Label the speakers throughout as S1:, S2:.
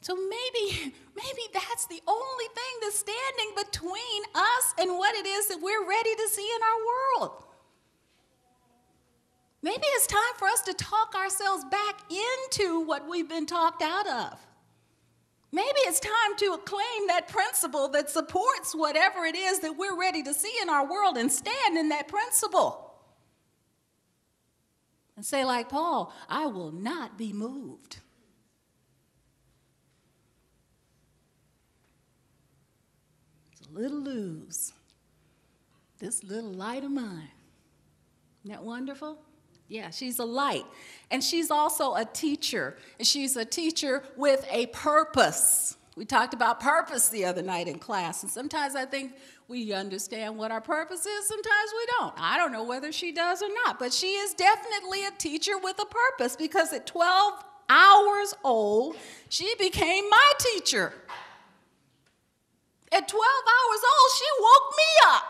S1: So maybe that's the only thing that's standing between us and what it is that we're ready to see in our world. Maybe it's time for us to talk ourselves back into what we've been talked out of. Maybe it's time to claim that principle that supports whatever it is that we're ready to see in our world and stand in that principle. And say like Paul, I will not be moved. It's a little lose this little light of mine. Isn't that wonderful? Yeah, she's a light. And she's also a teacher. And she's a teacher with a purpose. We talked about purpose the other night in class. And sometimes I think we understand what our purpose is. Sometimes we don't. I don't know whether she does or not. But she is definitely a teacher with a purpose, because at 12 hours old, she became my teacher. At 12 hours old, she woke me up.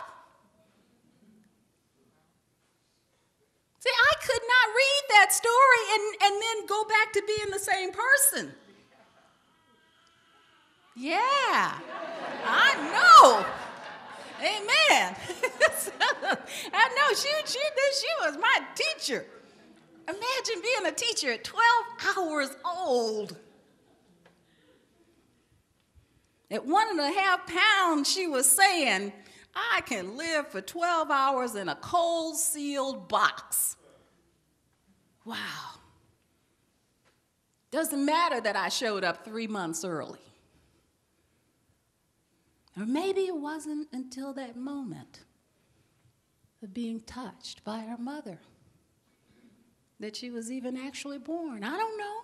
S1: See, I could not read that story and then go back to being the same person. Yeah, I know. Amen. I know, she was my teacher. Imagine being a teacher at 12 hours old. At 1.5 pounds, she was saying, I can live for 12 hours in a cold sealed box. Wow. Doesn't matter that I showed up 3 months early. Or maybe it wasn't until that moment of being touched by her mother that she was even actually born. I don't know.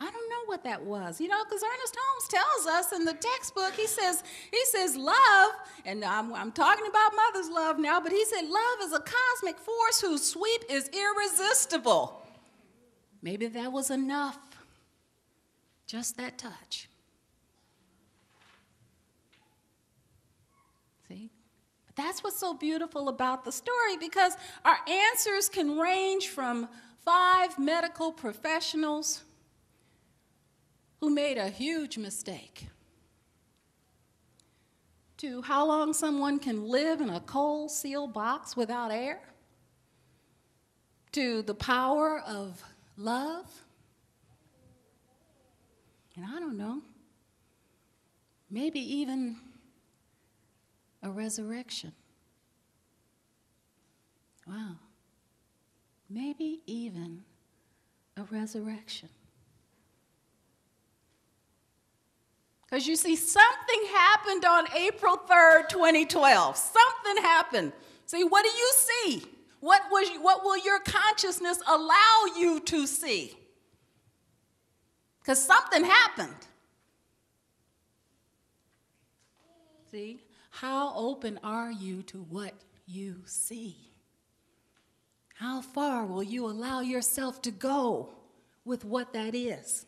S1: I don't know what that was, because Ernest Holmes tells us in the textbook, he says love, and I'm talking about mother's love now, but he said love is a cosmic force whose sweep is irresistible. Maybe that was enough, just that touch. See? But that's what's so beautiful about the story, because our answers can range from 5 medical professionals who made a huge mistake, to how long someone can live in a cold sealed box without air, to the power of love, and I don't know, maybe even a resurrection. Wow. Maybe even a resurrection. Because you see, something happened on April 3rd, 2012. Something happened. See, what do you see? What will your consciousness allow you to see? Because something happened. See, how open are you to what you see? How far will you allow yourself to go with what that is?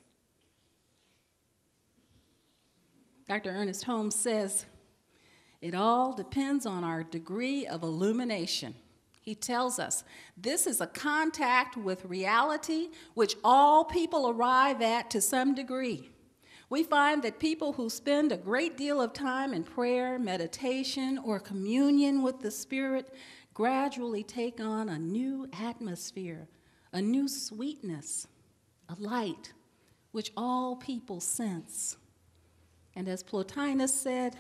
S1: Dr. Ernest Holmes says, it all depends on our degree of illumination. He tells us this is a contact with reality which all people arrive at to some degree. We find that people who spend a great deal of time in prayer, meditation, or communion with the Spirit gradually take on a new atmosphere, a new sweetness, a light which all people sense. And as Plotinus said,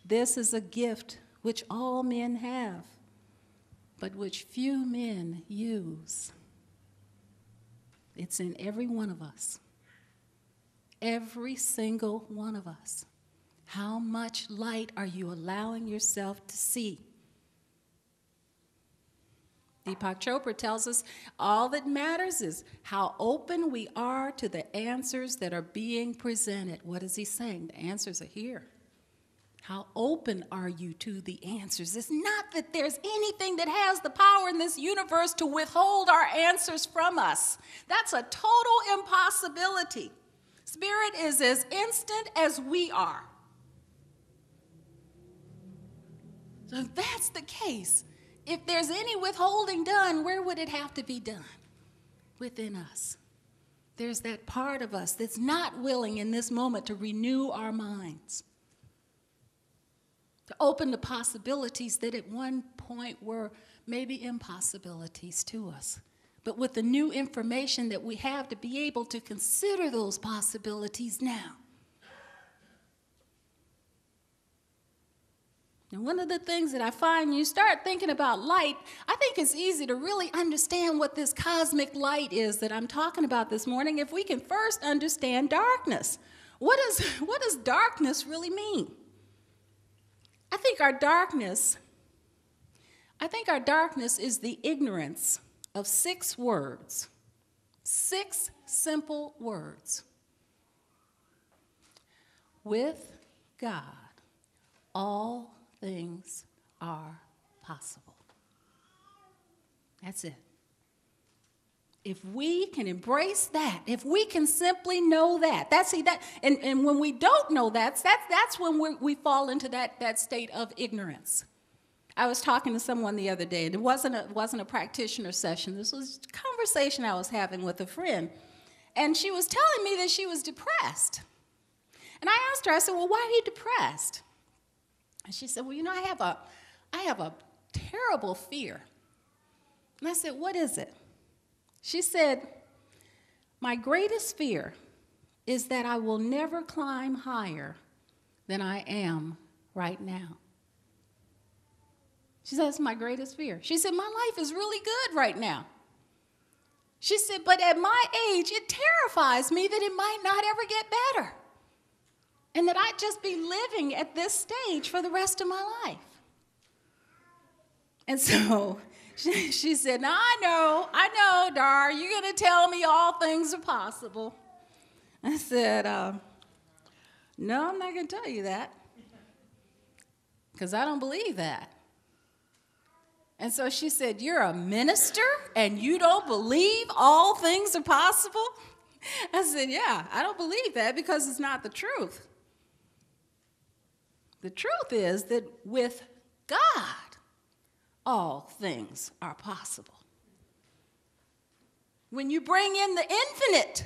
S1: this is a gift which all men have, but which few men use. It's in every one of us. Every single one of us. How much light are you allowing yourself to see? Deepak Chopra tells us all that matters is how open we are to the answers that are being presented. What is he saying? The answers are here. How open are you to the answers? It's not that there's anything that has the power in this universe to withhold our answers from us. That's a total impossibility. Spirit is as instant as we are. So if that's the case, if there's any withholding done, where would it have to be done? Within us. There's that part of us that's not willing in this moment to renew our minds, to open the possibilities that at one point were maybe impossibilities to us. But with the new information that we have, to be able to consider those possibilities now. And one of the things that I find, you start thinking about light, I think it's easy to really understand what this cosmic light is that I'm talking about this morning if we can first understand darkness. What does darkness really mean? I think our darkness is the ignorance of 6 words, 6 simple words. With God, all things are possible. That's it. If we can embrace that, if we can simply know that, and when we don't know that's when we fall into that state of ignorance. I was talking to someone the other day, and it wasn't a practitioner session. This was a conversation I was having with a friend, and she was telling me that she was depressed. And I asked her, I said, well, why are you depressed? And she said, well, I have a terrible fear. And I said, what is it? She said, my greatest fear is that I will never climb higher than I am right now. She said, that's my greatest fear. She said, my life is really good right now. She said, but at my age, it terrifies me that it might not ever get better. And that I'd just be living at this stage for the rest of my life. And so she said, now I know, Dar, you're going to tell me all things are possible. I said, no, I'm not going to tell you that. Because I don't believe that. And so she said, you're a minister and you don't believe all things are possible? I said, yeah, I don't believe that because it's not the truth. The truth is that with God, all things are possible. When you bring in the infinite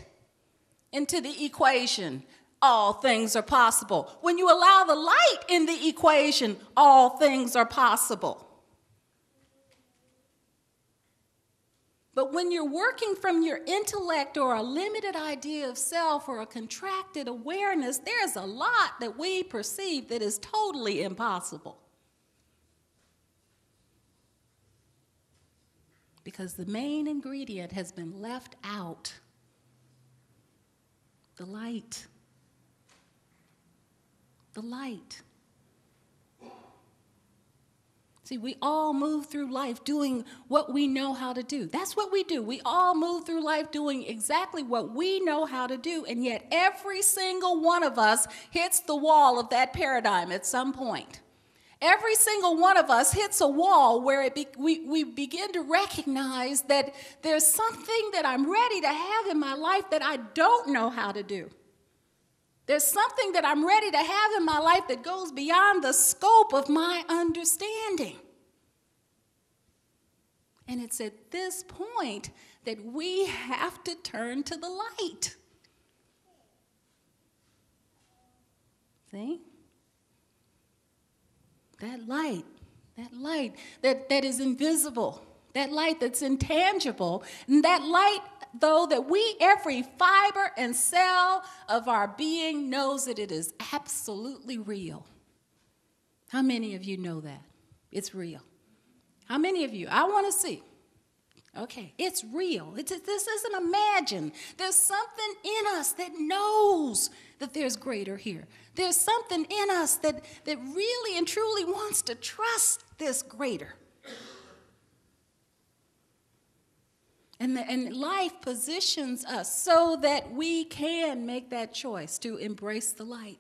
S1: into the equation, all things are possible. When you allow the light in the equation, all things are possible. But when you're working from your intellect or a limited idea of self or a contracted awareness, there's a lot that we perceive that is totally impossible. Because the main ingredient has been left out. The light. The light. See, we all move through life doing what we know how to do. That's what we do. We all move through life doing exactly what we know how to do, and yet every single one of us hits the wall of that paradigm at some point. Every single one of us hits a wall where we begin to recognize that there's something that I'm ready to have in my life that I don't know how to do. There's something that I'm ready to have in my life that goes beyond the scope of my understanding. And it's at this point that we have to turn to the light. See? That light that is invisible, that light that's intangible, and that light, though, that every fiber and cell of our being knows that it is absolutely real. How many of you know that? It's real. How many of you? I want to see. Okay, it's real. This isn't imagined. There's something in us that knows that there's greater here. There's something in us that really and truly wants to trust this greater. And life positions us so that we can make that choice to embrace the light.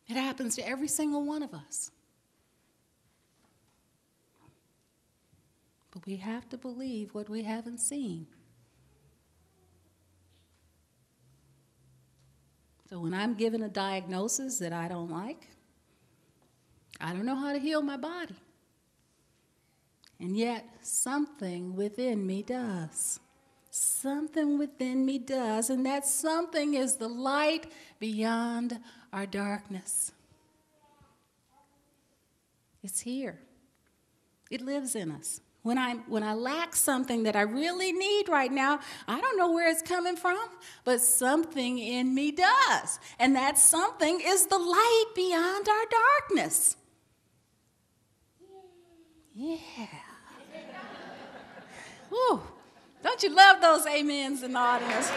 S1: It happens to every single one of us. But we have to believe what we haven't seen. So when I'm given a diagnosis that I don't like, I don't know how to heal my body. And yet, something within me does. Something within me does, and that something is the light beyond our darkness. It's here. It lives in us. When I lack something that I really need right now, I don't know where it's coming from, but something in me does. And that something is the light beyond our darkness. Yeah. Woo. Don't you love those amens in the audience?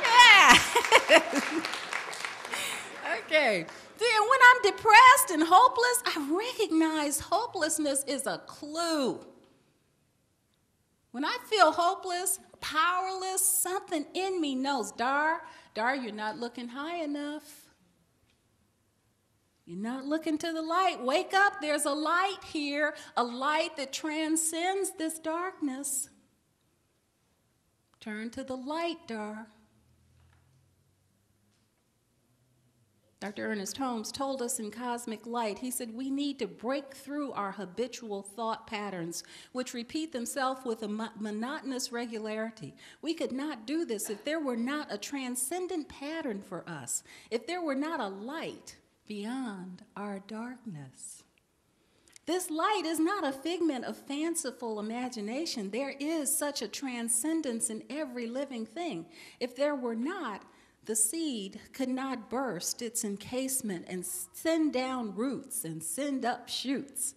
S1: Yeah. Okay. See, and when I'm depressed and hopeless, I recognize hopelessness is a clue. When I feel hopeless, powerless, something in me knows, Dar, you're not looking high enough. You're not looking to the light. Wake up, there's a light here, a light that transcends this darkness. Turn to the light, Dar. Dr. Ernest Holmes told us in Cosmic Light, he said, we need to break through our habitual thought patterns, which repeat themselves with a monotonous regularity. We could not do this if there were not a transcendent pattern for us, if there were not a light beyond our darkness. This light is not a figment of fanciful imagination. There is such a transcendence in every living thing. If there were not, the seed could not burst its encasement and send down roots and send up shoots.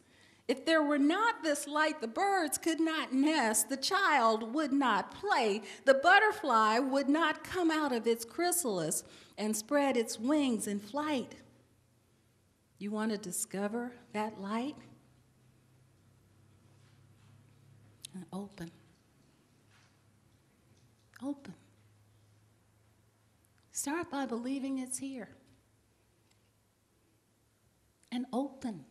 S1: If there were not this light, the birds could not nest, the child would not play, the butterfly would not come out of its chrysalis and spread its wings in flight. You want to discover that light? And open. Open. Start by believing it's here. And open.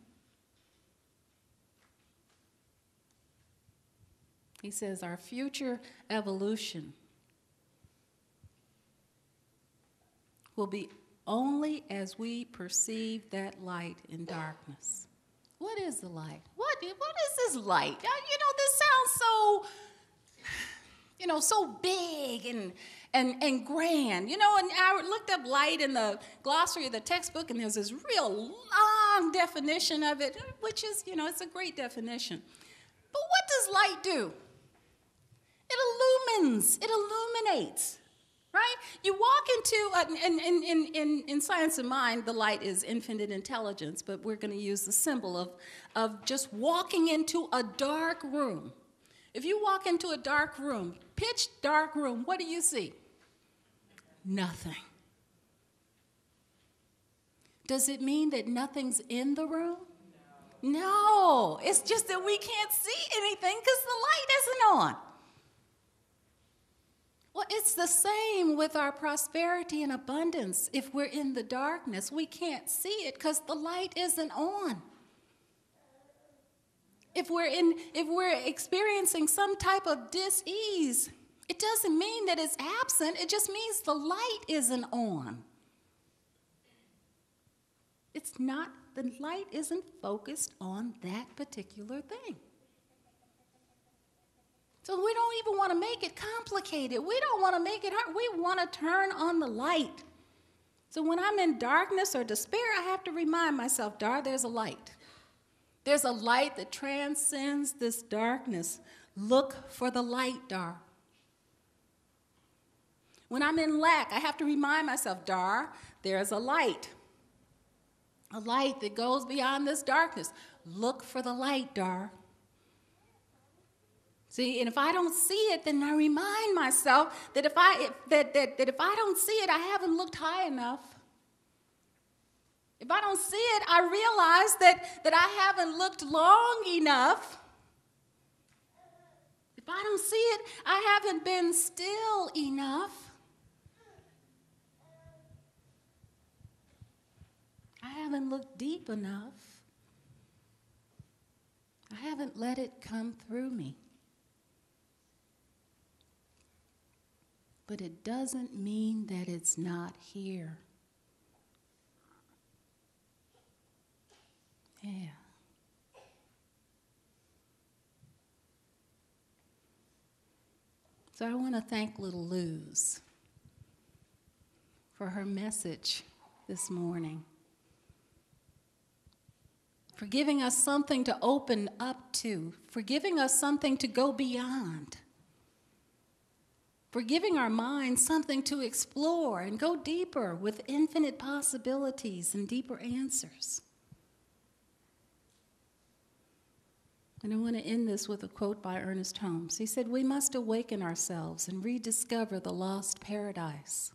S1: He says our future evolution will be only as we perceive that light in darkness. What is the light? What is this light? This sounds so, so big and grand. And I looked up light in the glossary of the textbook, and there's this real long definition of it, which is, it's a great definition. But what does light do? It illumines, it illuminates, right? You walk into, in Science of Mind, the light is infinite intelligence, but we're going to use the symbol of just walking into a dark room. If you walk into a dark room, pitch dark room, what do you see? Nothing. Does it mean that nothing's in the room? No. It's just that we can't see anything because the light isn't on. Well, it's the same with our prosperity and abundance. If we're in the darkness, we can't see it because the light isn't on. If we're experiencing some type of dis-ease, it doesn't mean that it's absent. It just means the light isn't on. The light isn't focused on that particular thing. So we don't even want to make it complicated. We don't want to make it hard. We want to turn on the light. So when I'm in darkness or despair, I have to remind myself, Dar, there's a light. There's a light that transcends this darkness. Look for the light, Dar. When I'm in lack, I have to remind myself, Dar, there's a light that goes beyond this darkness. Look for the light, Dar. See, and if I don't see it, then I remind myself that if I don't see it, I haven't looked high enough. If I don't see it, I realize that I haven't looked long enough. If I don't see it, I haven't been still enough. I haven't looked deep enough. I haven't let it come through me. But it doesn't mean that it's not here. Yeah. So I want to thank little Luz for her message this morning, for giving us something to open up to, for giving us something to go beyond, for giving our minds something to explore and go deeper with infinite possibilities and deeper answers. And I want to end this with a quote by Ernest Holmes. He said, "We must awaken ourselves and rediscover the lost paradise.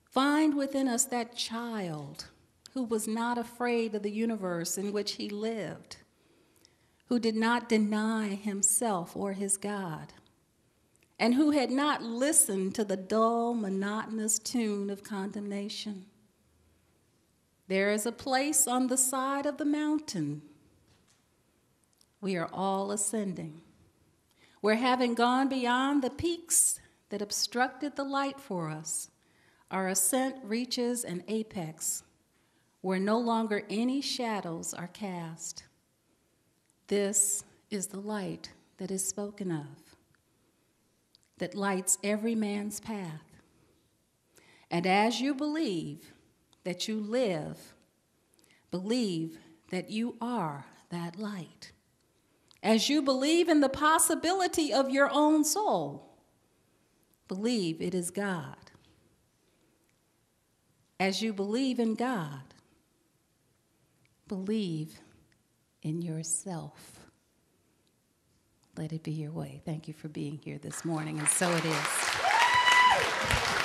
S1: Find within us that child who was not afraid of the universe in which he lived, who did not deny himself or his God, and who had not listened to the dull, monotonous tune of condemnation. There is a place on the side of the mountain we are all ascending, where, having gone beyond the peaks that obstructed the light for us, our ascent reaches an apex where no longer any shadows are cast. This is the light that is spoken of, that lights every man's path. And as you believe that you live, believe that you are that light. As you believe in the possibility of your own soul, believe it is God. As you believe in God, believe in yourself. Let it be your way." Thank you for being here this morning, and so it is.